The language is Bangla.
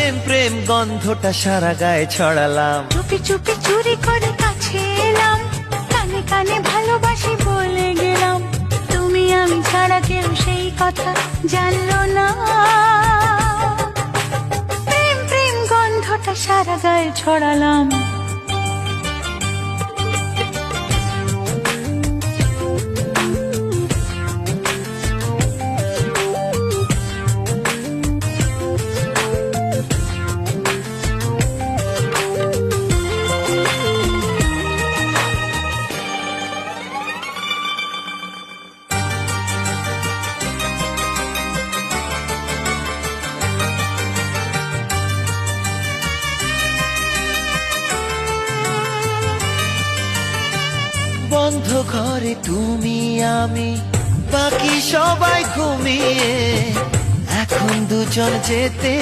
প্রেম প্রেম গন্ধটা সারা গায়ে ছড়ালাম। চুপি চুপি চুরি করে কাছে এলাম, কানে কানে ভালোবাসি বলে গেলাম। তুমি আমি ছাড়া কেউ সেই কথা জানলো না। প্রেম প্রেম গন্ধটা সারা গায়ে ছড়ালাম। বন্ধ ঘরে তুমি আমি, বাকি সবাই ঘুমিয়ে, এখন দুজন যেতে